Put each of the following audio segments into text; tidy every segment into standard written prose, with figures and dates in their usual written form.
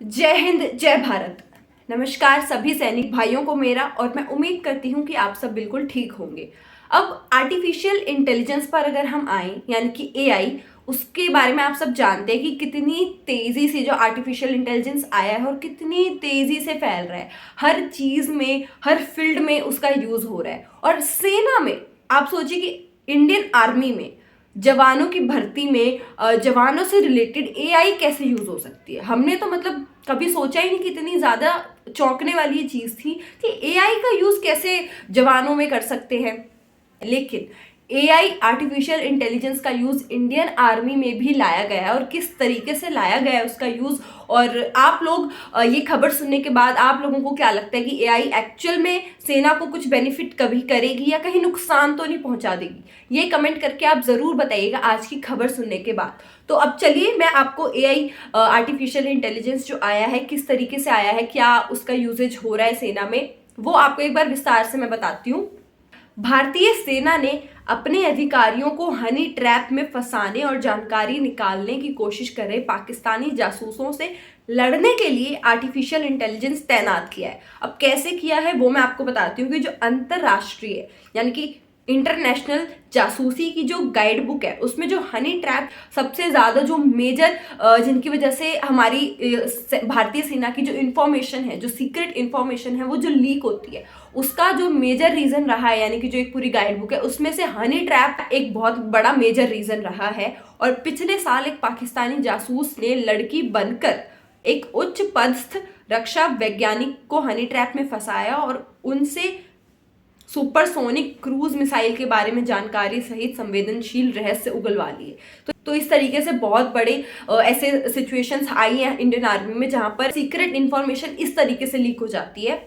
जय हिंद, जय भारत। नमस्कार सभी सैनिक भाइयों को मेरा, और मैं उम्मीद करती हूँ कि आप सब बिल्कुल ठीक होंगे। अब आर्टिफिशियल इंटेलिजेंस पर अगर हम आए, यानी कि एआई, उसके बारे में आप सब जानते हैं कि कितनी तेज़ी से जो आर्टिफिशियल इंटेलिजेंस आया है और कितनी तेज़ी से फैल रहा है। हर चीज़ में, हर फील्ड में उसका यूज़ हो रहा है। और सेना में आप सोचिए कि इंडियन आर्मी में जवानों की भर्ती में जवानों से रिलेटेड एआई कैसे यूज हो सकती है। हमने तो मतलब कभी सोचा ही नहीं कि इतनी ज्यादा चौंकने वाली ये चीज थी कि एआई का यूज कैसे जवानों में कर सकते हैं। लेकिन एआई, आर्टिफिशियल इंटेलिजेंस का यूज इंडियन आर्मी में भी लाया गया है, और किस तरीके से लाया गया है उसका यूज। और आप लोग ये खबर सुनने के बाद आप लोगों को क्या लगता है कि एआई एक्चुअल में सेना को कुछ बेनिफिट कभी करेगी या कहीं नुकसान तो नहीं पहुंचा देगी? ये कमेंट करके आप जरूर बताइएगा आज की खबर सुनने के बाद। तो अब चलिए मैं आपको एआई, आर्टिफिशियल इंटेलिजेंस जो आया है, किस तरीके से आया है, क्या उसका यूजेज हो रहा है सेना में, वो आपको एक बार विस्तार से मैं बताती हूँ। भारतीय सेना ने अपने अधिकारियों को हनी ट्रैप में फंसाने और जानकारी निकालने की कोशिश कर रहे पाकिस्तानी जासूसों से लड़ने के लिए आर्टिफिशियल इंटेलिजेंस तैनात किया है। अब कैसे किया है वो मैं आपको बताती हूँ कि जो अंतरराष्ट्रीय, यानी कि इंटरनेशनल जासूसी की जो गाइड बुक है, उसमें जो हनी ट्रैप सबसे ज़्यादा जो मेजर, जिनकी वजह से हमारी भारतीय सेना की जो इंफॉर्मेशन है, जो सीक्रेट इंफॉर्मेशन है, वो जो लीक होती है, उसका जो मेजर रीज़न रहा है, यानी कि जो एक पूरी गाइड बुक है उसमें से हनी ट्रैप एक बहुत बड़ा मेजर रीज़न रहा है। और पिछले साल एक पाकिस्तानी जासूस ने लड़की बनकर एक उच्च पदस्थ रक्षा वैज्ञानिक को हनी ट्रैप में फंसाया और उनसे सुपरसोनिक क्रूज मिसाइल के बारे में जानकारी सहित संवेदनशील रहस्य उगलवा लिए। तो इस तरीके से बहुत बड़े ऐसे सिचुएशंस आई हैं इंडियन आर्मी में जहां पर सीक्रेट इंफॉर्मेशन इस तरीके से लीक हो जाती है।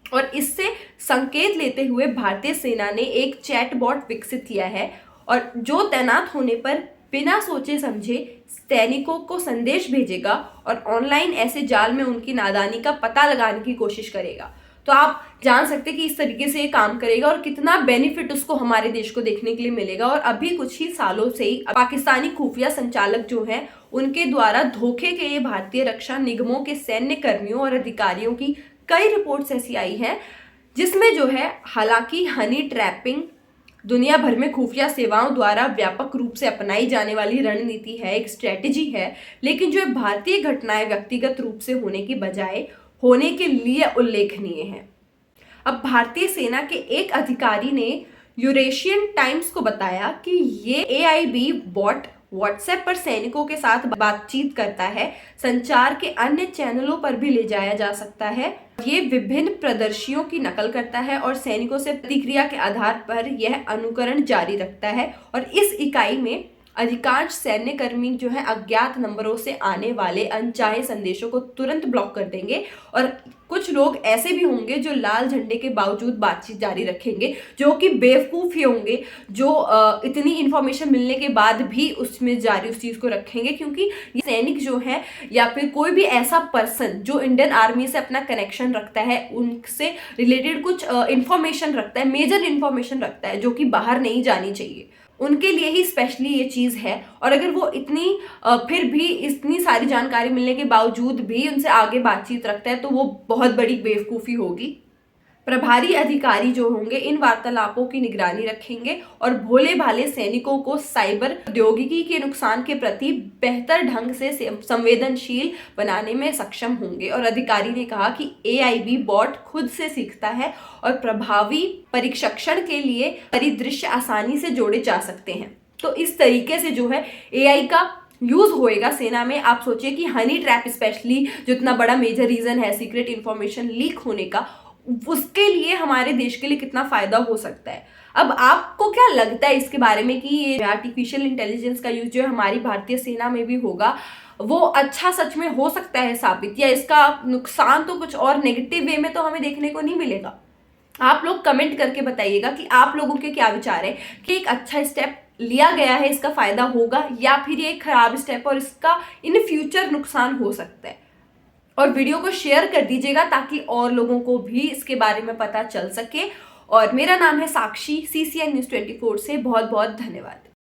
और इससे संकेत लेते हुए भारतीय सेना ने एक चैटबॉट विकसित किया है, और जो तैनात होने पर बिना सोचे समझे सैनिकों को संदेश भेजेगा और ऑनलाइन ऐसे जाल में उनकी नादानी का पता लगाने की कोशिश करेगा। तो आप जान सकते हैं कि इस तरीके से ये काम करेगा और कितना बेनिफिट उसको हमारे देश को देखने के लिए मिलेगा। और अभी कुछ ही सालों से ही पाकिस्तानी खुफिया संचालक जो हैं, उनके द्वारा धोखे के लिए भारतीय रक्षा निगमों के सैन्य कर्मियों और अधिकारियों की कई रिपोर्ट्स ऐसी आई हैं जिसमें जो है, हालांकि हनी ट्रैपिंग दुनिया भर में खुफिया सेवाओं द्वारा व्यापक रूप से अपनाई जाने वाली रणनीति है, एक स्ट्रेटेजी है, लेकिन जो भारतीय घटनाएं व्यक्तिगत रूप से होने की बजाय होने के लिए उल्लेखनीय है। अब भारतीय सेना के एक अधिकारी ने यूरेशियन टाइम्स को बताया कि ये एआईबी बॉट व्हाट्सएप पर सैनिकों के साथ बातचीत करता है, संचार के अन्य चैनलों पर भी ले जाया जा सकता है। ये विभिन्न प्रदर्शियों की नकल करता है और सैनिकों से प्रतिक्रिया के आधार पर यह अनुकरण जारी रखता है। और इस इकाई में अधिकांश सैन्य कर्मी जो है अज्ञात नंबरों से आने वाले अनचाहे संदेशों को तुरंत ब्लॉक कर देंगे, और कुछ लोग ऐसे भी होंगे जो लाल झंडे के बावजूद बातचीत जारी रखेंगे, जो कि बेवकूफ ही होंगे, जो इतनी इंफॉर्मेशन मिलने के बाद भी उसमें जारी उस चीज को रखेंगे, क्योंकि ये सैनिक जो है या फिर कोई भी ऐसा पर्सन जो इंडियन आर्मी से अपना कनेक्शन रखता है, उनसे रिलेटेड कुछ इंफॉर्मेशन रखता है, मेजर इंफॉर्मेशन रखता है जो कि बाहर नहीं जानी चाहिए, उनके लिए ही स्पेशली ये चीज़ है। और अगर वो फिर भी इतनी सारी जानकारी मिलने के बावजूद भी उनसे आगे बातचीत रखता है, तो वो बहुत बड़ी बेवकूफ़ी होगी। प्रभारी अधिकारी जो होंगे इन वार्तालापों की निगरानी रखेंगे और भोले भाले सैनिकों को साइबर प्रौद्योगिकी के नुकसान के प्रति बेहतर ढंग से संवेदनशील बनाने में सक्षम होंगे। और अधिकारी ने कहा कि एआईबी बॉट खुद से सीखता है और प्रभावी परीक्षण के लिए परिदृश्य आसानी से जोड़े जा सकते हैं। तो इस तरीके से जो है एआई का यूज होएगा सेना में। आप सोचिए कि हनी ट्रैप स्पेशली जो इतना बड़ा मेजर रीजन है सीक्रेट इंफॉर्मेशन लीक होने का, उसके लिए हमारे देश के लिए कितना फायदा हो सकता है। अब आपको क्या लगता है इसके बारे में कि ये आर्टिफिशियल इंटेलिजेंस का यूज जो हमारी भारतीय सेना में भी होगा, वो अच्छा सच में हो सकता है साबित, या इसका नुकसान तो कुछ और नेगेटिव वे में तो हमें देखने को नहीं मिलेगा? आप लोग कमेंट करके बताइएगा कि आप लोगों के क्या विचार है कि एक अच्छा स्टेप लिया गया है, इसका फायदा होगा, या फिर ये एक खराब स्टेप और इसका इन फ्यूचर नुकसान हो सकता है। और वीडियो को शेयर कर दीजिएगा ताकि और लोगों को भी इसके बारे में पता चल सके। और मेरा नाम है साक्षी, CCN News 24 से बहुत बहुत धन्यवाद।